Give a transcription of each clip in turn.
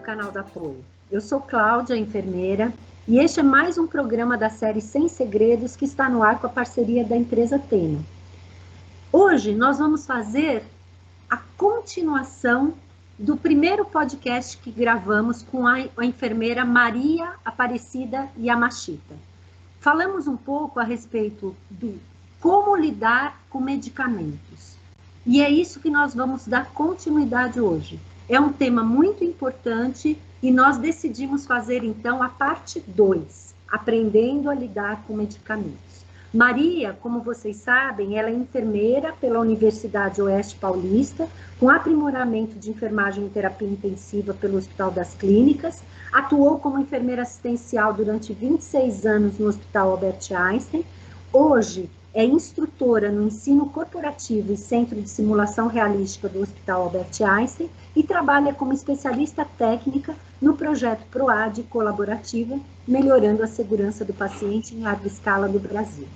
canal da Apoio. Eu sou Cláudia, enfermeira, e este é mais um programa da série Sem Segredos que está no ar com a parceria da empresa Teno. Hoje nós vamos fazer a continuação do primeiro podcast que gravamos com a enfermeira Maria Aparecida Yamashita. Falamos um pouco a respeito do como lidar com medicamentos. E é isso que nós vamos dar continuidade hoje. É um tema muito importante e nós decidimos fazer, então, a parte 2, aprendendo a lidar com medicamentos. Maria, como vocês sabem, ela é enfermeira pela Universidade Oeste Paulista, com aprimoramento de enfermagem e terapia intensiva pelo Hospital das Clínicas, atuou como enfermeira assistencial durante 26 anos no Hospital Albert Einstein, hoje é instrutora no ensino corporativo e centro de simulação realística do Hospital Albert Einstein e trabalha como especialista técnica no projeto PROAD colaborativa, melhorando a segurança do paciente em larga escala no Brasil.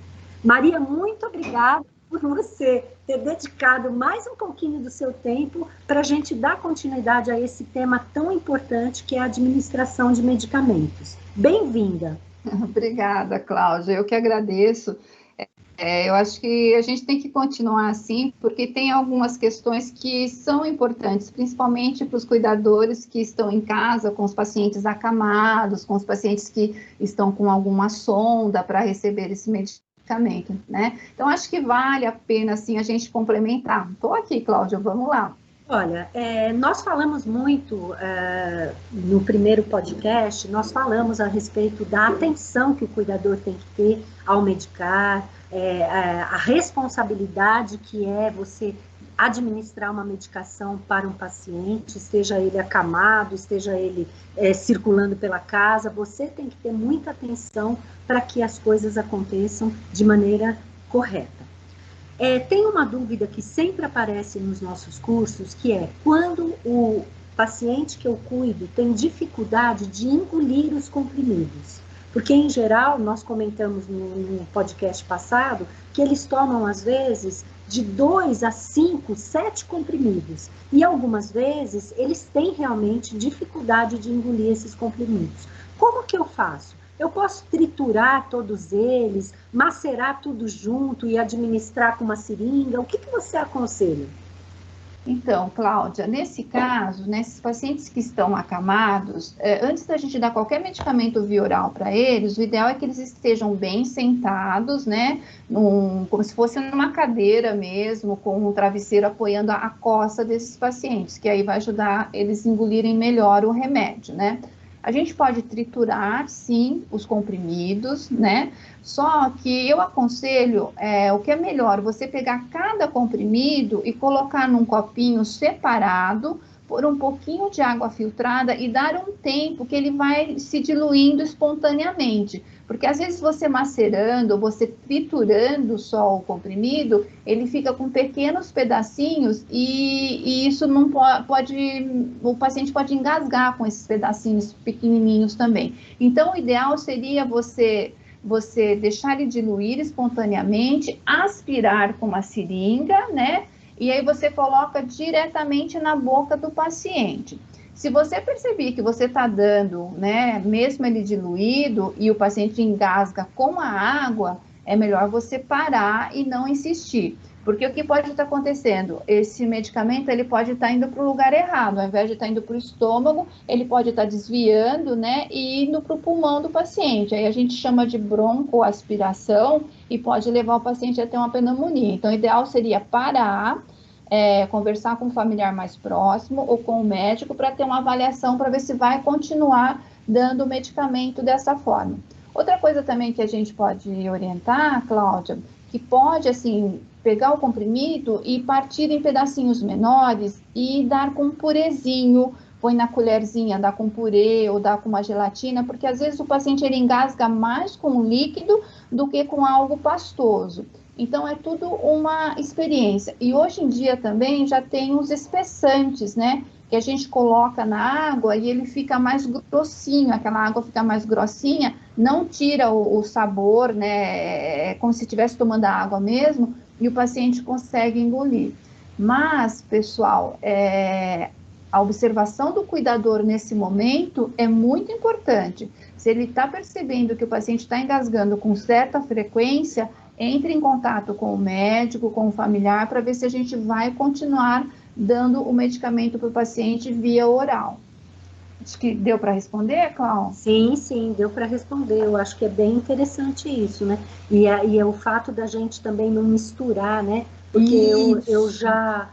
Maria, muito obrigada por você ter dedicado mais um pouquinho do seu tempo para a gente dar continuidade a esse tema tão importante que é a administração de medicamentos. Bem-vinda! Obrigada, Cláudia. Eu que agradeço. Eu acho que a gente tem que continuar assim, porque tem algumas questões que são importantes, principalmente para os cuidadores que estão em casa com os pacientes acamados, com os pacientes que estão com alguma sonda para receber esse medicamento, né? Então, acho que vale a pena, assim, a gente complementar. Estou aqui, Cláudia, vamos lá. Olha, nós falamos muito no primeiro podcast, nós falamos a respeito da atenção que o cuidador tem que ter ao medicar, a responsabilidade que é você administrar uma medicação para um paciente, esteja ele acamado, esteja ele circulando pela casa, você tem que ter muita atenção para que as coisas aconteçam de maneira correta. Tem uma dúvida que sempre aparece nos nossos cursos, que é quando o paciente que eu cuido tem dificuldade de engolir os comprimidos. Porque, em geral, nós comentamos no podcast passado, que eles tomam, às vezes, de 2 a 5, 7 comprimidos. E, algumas vezes, eles têm realmente dificuldade de engolir esses comprimidos. Como que eu faço? Eu posso triturar todos eles, macerar tudo junto e administrar com uma seringa? O que você aconselha? Então, Cláudia, nesse caso, nesses pacientes que estão acamados, antes da gente dar qualquer medicamento via oral para eles, o ideal é que eles estejam bem sentados, né, como se fosse numa cadeira mesmo, com um travesseiro apoiando a costa desses pacientes, que aí vai ajudar eles a engolirem melhor o remédio, né? A gente pode triturar, sim, os comprimidos, né? Só que eu aconselho, o que é melhor, você pegar cada comprimido e colocar num copinho separado, pôr um pouquinho de água filtrada e dar um tempo que ele vai se diluindo espontaneamente. Porque às vezes você macerando ou você triturando só o comprimido, ele fica com pequenos pedacinhos e isso não o paciente pode engasgar com esses pedacinhos pequenininhos também. Então, o ideal seria você deixar ele diluir espontaneamente, aspirar com uma seringa, né? E aí você coloca diretamente na boca do paciente. Se você perceber que você está dando, né, mesmo ele diluído e o paciente engasga com a água, é melhor você parar e não insistir. Porque o que pode estar acontecendo? Esse medicamento ele pode estar indo para o lugar errado, ao invés de estar indo para o estômago, ele pode estar desviando, né, e indo para o pulmão do paciente. Aí a gente chama de broncoaspiração e pode levar o paciente a ter uma pneumonia. Então, o ideal seria parar, conversar com o familiar mais próximo ou com o médico para ter uma avaliação para ver se vai continuar dando o medicamento dessa forma. Outra coisa também que a gente pode orientar, Cláudia, que pode, assim, pegar o comprimido e partir em pedacinhos menores e dar com um purezinho, põe na colherzinha, dá com purê ou dá com uma gelatina, porque às vezes o paciente ele engasga mais com o líquido do que com algo pastoso. Então, é tudo uma experiência. E hoje em dia também já tem os espessantes, né? Que a gente coloca na água e ele fica mais grossinho, aquela água fica mais grossinha, não tira o sabor, né? É como se estivesse tomando a água mesmo, e o paciente consegue engolir. Mas, pessoal, A observação do cuidador nesse momento é muito importante. Se ele está percebendo que o paciente está engasgando com certa frequência, entre em contato com o médico, com o familiar, para ver se a gente vai continuar dando o medicamento para o paciente via oral. Acho que deu para responder, Cláudia? Sim, sim, deu para responder. Eu acho que é bem interessante isso, né? E é o fato da gente também não misturar, né? Porque eu já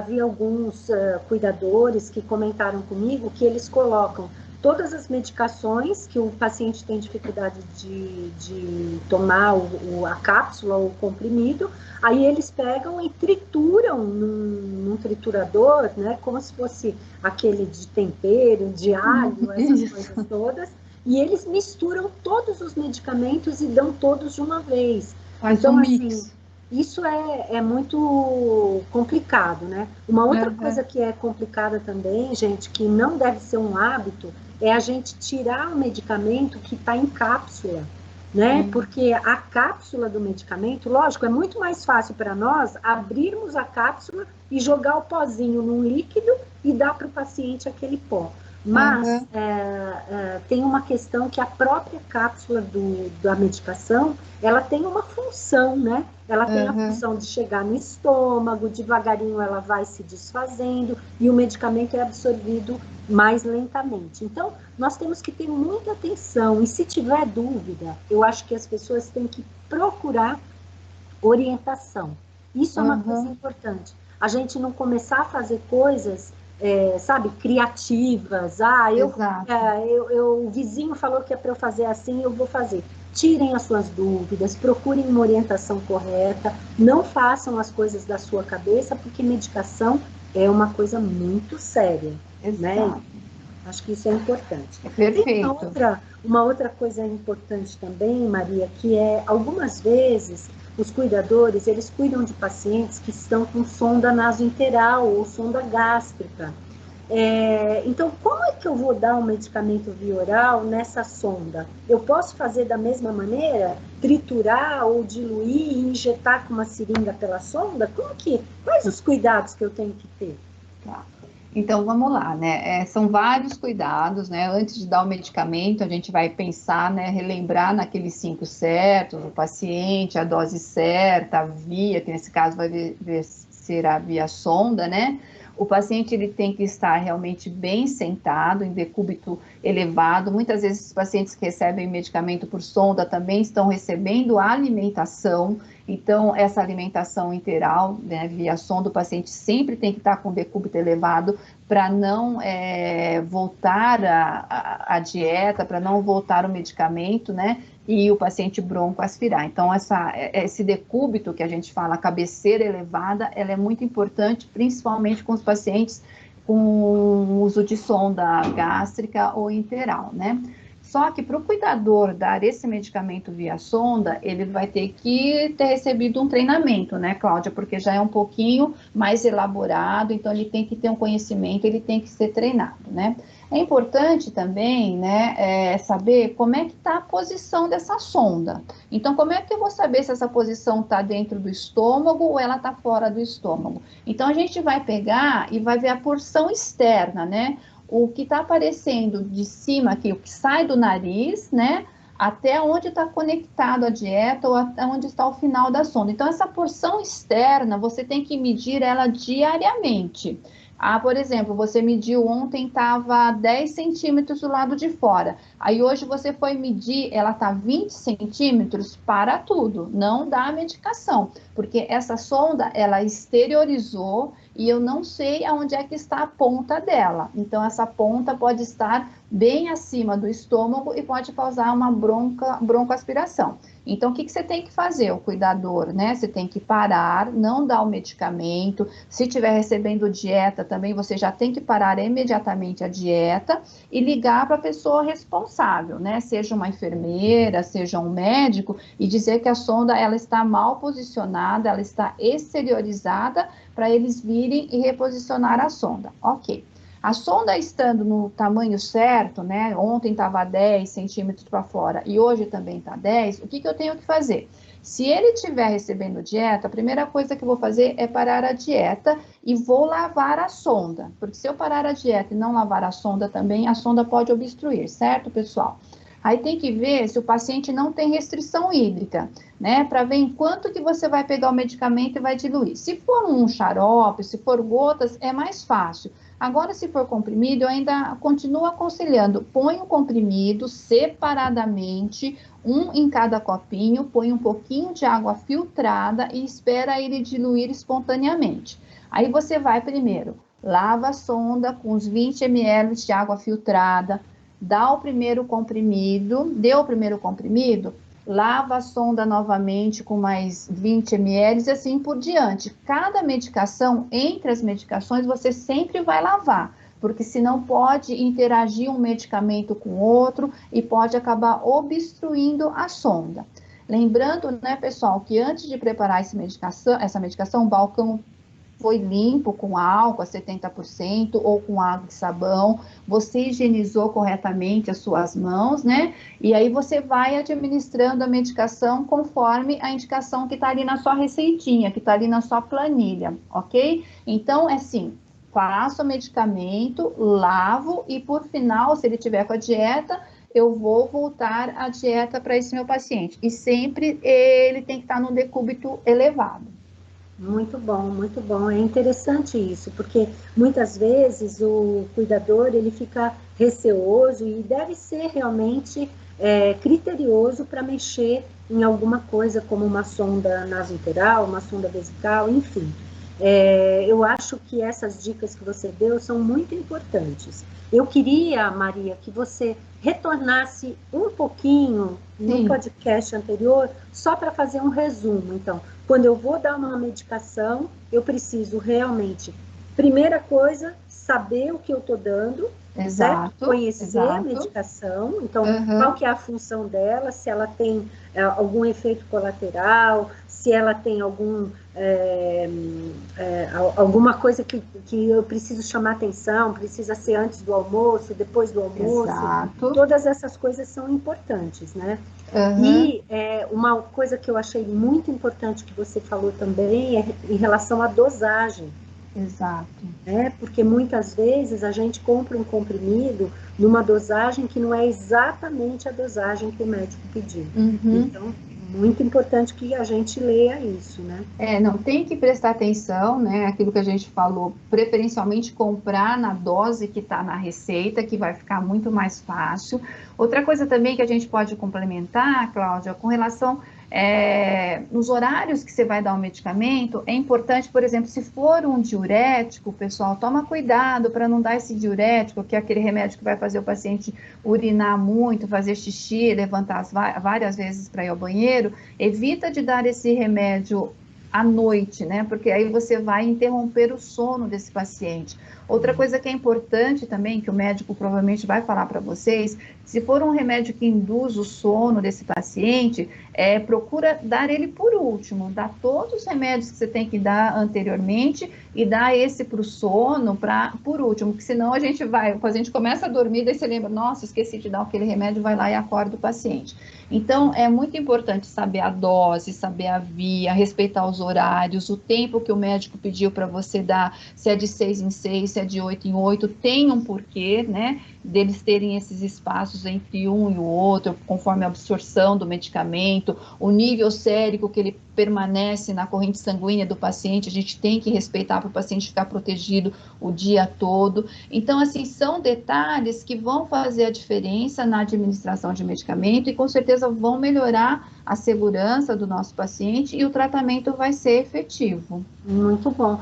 vi alguns cuidadores que comentaram comigo que eles colocam todas as medicações que o paciente tem dificuldade de tomar, a cápsula ou o comprimido, aí eles pegam e trituram num triturador, né? Como se fosse aquele de tempero, de alho, essas coisas todas, e eles misturam todos os medicamentos e dão todos de uma vez. Faz então, um assim, mix. isso é muito complicado, né? Uma outra Uhum. coisa que é complicada também, gente, que não deve ser um hábito, é a gente tirar o medicamento que está em cápsula, né? Porque a cápsula do medicamento, lógico, é muito mais fácil para nós abrirmos a cápsula e jogar o pozinho num líquido e dar para o paciente aquele pó. Mas tem uma questão que a própria cápsula da medicação, ela tem uma função, né? Ela tem a função de chegar no estômago, devagarinho ela vai se desfazendo e o medicamento é absorvido mais lentamente. Então, nós temos que ter muita atenção e se tiver dúvida, eu acho que as pessoas têm que procurar orientação. Isso é uma coisa importante. A gente não começar a fazer coisas, sabe, criativas. O vizinho falou que é para eu fazer assim, eu vou fazer. Tirem as suas dúvidas, procurem uma orientação correta, não façam as coisas da sua cabeça, porque medicação é uma coisa muito séria, né? Acho que isso é importante. Perfeito. Tem uma outra coisa importante também, Maria, que é, algumas vezes, os cuidadores, eles cuidam de pacientes que estão com sonda nasointeral ou sonda gástrica. Então, como é que eu vou dar um medicamento via oral nessa sonda? Eu posso fazer da mesma maneira? Triturar ou diluir e injetar com uma seringa pela sonda? Quais os cuidados que eu tenho que ter? Tá. Então, vamos lá, né? São vários cuidados, né? Antes de dar o medicamento, a gente vai pensar, né? Relembrar naqueles 5 certos, o paciente, a dose certa, a via, que nesse caso vai ser a via sonda, né? O paciente, ele tem que estar realmente bem sentado, em decúbito elevado. Muitas vezes, os pacientes que recebem medicamento por sonda também estão recebendo alimentação. Então, essa alimentação interal, né, via sonda, o paciente sempre tem que estar com decúbito elevado para não voltar a dieta, para não voltar o medicamento, né? E o paciente broncoaspirar. Então, esse decúbito que a gente fala, a cabeceira elevada, ela é muito importante, principalmente com os pacientes com uso de sonda gástrica ou interal, né? Só que para o cuidador dar esse medicamento via sonda, ele vai ter que ter recebido um treinamento, né, Cláudia? Porque já é um pouquinho mais elaborado, então ele tem que ter um conhecimento, ele tem que ser treinado, né? É importante também, né, saber como é que está a posição dessa sonda. Então, como é que eu vou saber se essa posição está dentro do estômago ou ela está fora do estômago? Então, a gente vai pegar e vai ver a porção externa, né? O que está aparecendo de cima aqui, o que sai do nariz, né? Até onde está conectado a dieta ou até onde está o final da sonda. Então, essa porção externa, você tem que medir ela diariamente. Por exemplo, você mediu ontem, estava 10 centímetros do lado de fora. Aí hoje você foi medir, ela está 20 centímetros, para tudo, não dá a medicação. Porque essa sonda, ela exteriorizou e eu não sei aonde é que está a ponta dela. Então, essa ponta pode estar bem acima do estômago e pode causar uma broncoaspiração. Então, o que você tem que fazer, o cuidador, né? Você tem que parar, não dar o medicamento. Se estiver recebendo dieta também, você já tem que parar imediatamente a dieta e ligar para a pessoa responsável, né? Seja uma enfermeira, seja um médico, e dizer que a sonda ela está mal posicionada, ela está exteriorizada para eles virem e reposicionar a sonda. Ok. A sonda estando no tamanho certo, né? Ontem estava 10 centímetros para fora e hoje também está 10, o que eu tenho que fazer? Se ele estiver recebendo dieta, a primeira coisa que eu vou fazer é parar a dieta e vou lavar a sonda, porque se eu parar a dieta e não lavar a sonda também, a sonda pode obstruir, certo, pessoal? Aí tem que ver se o paciente não tem restrição hídrica, né? Para ver em quanto que você vai pegar o medicamento e vai diluir. Se for um xarope, se for gotas, é mais fácil. Agora, se for comprimido, eu ainda continuo aconselhando, põe o comprimido separadamente, um em cada copinho, põe um pouquinho de água filtrada e espera ele diluir espontaneamente. Aí você vai primeiro, lava a sonda com uns 20 ml de água filtrada, dá o primeiro comprimido, deu o primeiro comprimido, lava a sonda novamente com mais 20 ml e assim por diante. Cada medicação, entre as medicações, você sempre vai lavar, porque senão pode interagir um medicamento com outro e pode acabar obstruindo a sonda. Lembrando, né, pessoal, que antes de preparar essa medicação, o balcão foi limpo com álcool a 70% ou com água e sabão, você higienizou corretamente as suas mãos, né? E aí você vai administrando a medicação conforme a indicação que está ali na sua receitinha, que está ali na sua planilha, ok? Então, é assim, faço o medicamento, lavo e por final, se ele tiver com a dieta, eu vou voltar a dieta para esse meu paciente. E sempre ele tem que estar no decúbito elevado. Muito bom, muito bom. É interessante isso, porque muitas vezes o cuidador ele fica receoso e deve ser realmente criterioso para mexer em alguma coisa, como uma sonda nasointeral, uma sonda vesical, enfim. Eu acho que essas dicas que você deu são muito importantes. Eu queria, Maria, que você retornasse um pouquinho no podcast anterior, só para fazer um resumo. Então, quando eu vou dar uma medicação, eu preciso realmente, primeira coisa, saber o que eu estou dando, exato, certo? Conhecer exato. a medicação, então, qual que é a função dela, se ela tem algum efeito colateral, se ela tem alguma coisa que eu preciso chamar atenção, precisa ser antes do almoço, depois do almoço. Exato. Todas essas coisas são importantes, né? E uma coisa que eu achei muito importante que você falou também é em relação à dosagem. Exato. Porque muitas vezes a gente compra um comprimido numa dosagem que não é exatamente a dosagem que o médico pediu. Então, muito importante que a gente leia isso, né? Não, tem que prestar atenção, né? Aquilo que a gente falou, preferencialmente comprar na dose que está na receita, que vai ficar muito mais fácil. Outra coisa também que a gente pode complementar, Cláudia, com relação nos horários que você vai dar o medicamento, é importante, por exemplo, se for um diurético, pessoal, toma cuidado para não dar esse diurético, que é aquele remédio que vai fazer o paciente urinar muito, fazer xixi, levantar várias vezes para ir ao banheiro. Evita de dar esse remédio à noite, né? Porque aí você vai interromper o sono desse paciente. Outra coisa que é importante também, que o médico provavelmente vai falar para vocês, se for um remédio que induz o sono desse paciente, procura dar ele por último, dá todos os remédios que você tem que dar anteriormente e dá esse para o sono por último, porque senão o paciente começa a dormir, daí você lembra, nossa, esqueci de dar aquele remédio, vai lá e acorda o paciente. Então, é muito importante saber a dose, saber a via, respeitar os horários, o tempo que o médico pediu para você dar, se é de 6 em 6, se é de 8 em 8, tem um porquê, né, deles terem esses espaços entre um e o outro, conforme a absorção do medicamento, o nível sérico que ele permanece na corrente sanguínea do paciente, a gente tem que respeitar para o paciente ficar protegido o dia todo. Então, assim, são detalhes que vão fazer a diferença na administração de medicamento e com certeza vão melhorar a segurança do nosso paciente e o tratamento vai ser efetivo. Muito bom.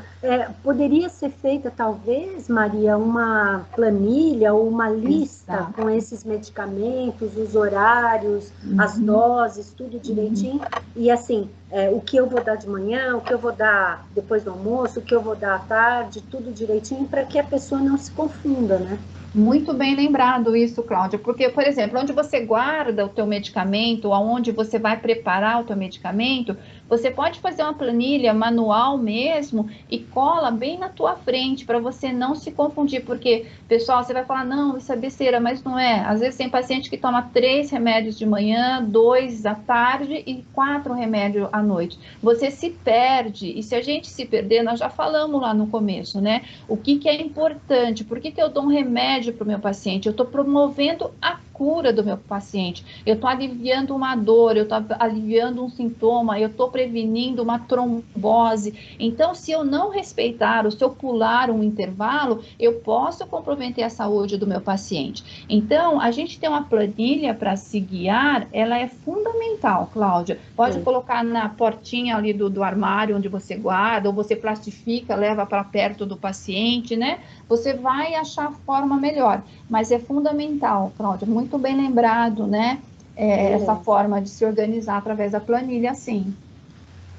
Poderia ser feita, talvez, Maria, uma planilha ou uma lista com esses medicamentos, os horários, as doses, tudo direitinho. E assim, o que eu vou dar de manhã, o que eu vou dar depois do almoço, o que eu vou dar à tarde, tudo direitinho, para que a pessoa não se confunda, né? Muito bem lembrado isso, Cláudia, porque, por exemplo, onde você guarda o teu medicamento, aonde você vai preparar o teu medicamento, você pode fazer uma planilha manual mesmo e cola bem na tua frente para você não se confundir, porque, pessoal, você vai falar, não, isso é besteira, mas não é. Às vezes tem paciente que toma 3 remédios de manhã, 2 à tarde e 4 remédios à noite. Você se perde, e se a gente se perder, nós já falamos lá no começo, né? O que é importante, por que eu dou um remédio para o meu paciente? Eu estou promovendo a cura do meu paciente, eu estou aliviando uma dor, eu estou aliviando um sintoma, eu estou prevenindo uma trombose. Então, se eu não respeitar, ou se eu pular um intervalo, eu posso comprometer a saúde do meu paciente. Então, a gente tem uma planilha para se guiar, ela é fundamental, Cláudia. Pode colocar na portinha ali do armário onde você guarda, ou você plastifica, leva para perto do paciente, né? Você vai achar a forma melhor, mas é fundamental, Cláudia, muito bem lembrado, né? Essa forma de se organizar através da planilha, sim.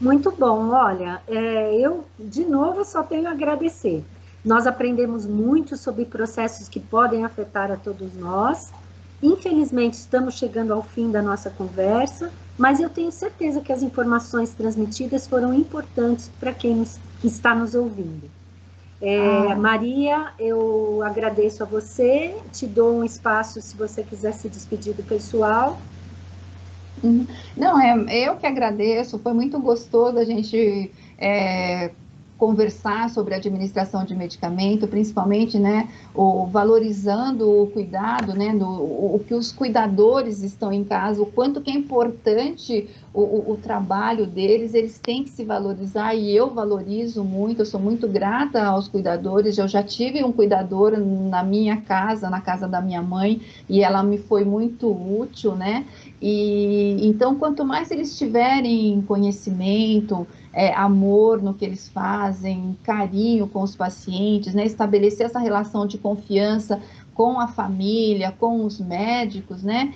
Muito bom, olha, eu de novo só tenho a agradecer. Nós aprendemos muito sobre processos que podem afetar a todos nós. Infelizmente, estamos chegando ao fim da nossa conversa, mas eu tenho certeza que as informações transmitidas foram importantes para quem está nos ouvindo. Maria, eu agradeço a você, te dou um espaço se você quiser se despedir do pessoal. Não, eu que agradeço, foi muito gostoso a gente conversar sobre a administração de medicamento, principalmente, né, valorizando o cuidado, né, o que os cuidadores estão em casa, o quanto que é importante o trabalho deles, eles têm que se valorizar, e eu valorizo muito, eu sou muito grata aos cuidadores, eu já tive um cuidador na minha casa, na casa da minha mãe, e ela me foi muito útil, né, e então, quanto mais eles tiverem conhecimento, amor no que eles fazem, carinho com os pacientes, né? Estabelecer essa relação de confiança com a família, com os médicos, né?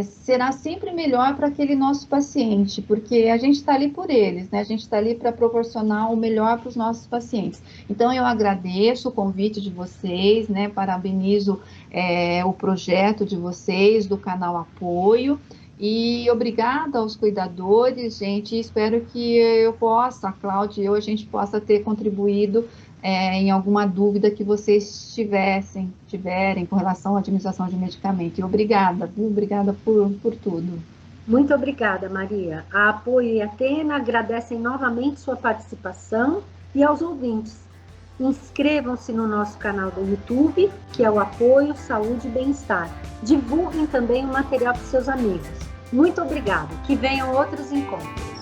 Será sempre melhor para aquele nosso paciente, porque a gente está ali por eles, né? A gente está ali para proporcionar o melhor para os nossos pacientes. Então, eu agradeço o convite de vocês, né? Parabenizo o projeto de vocês, do canal Apoio. E obrigada aos cuidadores, gente, espero que eu possa, a Cláudia e eu, a gente possa ter contribuído em alguma dúvida que vocês tiverem com relação à administração de medicamento. E obrigada, viu? Obrigada por tudo. Muito obrigada, Maria. A Apoio e a Atena agradecem novamente sua participação e aos ouvintes. Inscrevam-se no nosso canal do YouTube, que é o Apoio, Saúde e Bem-Estar. Divulguem também o material para seus amigos. Muito obrigada. Que venham outros encontros.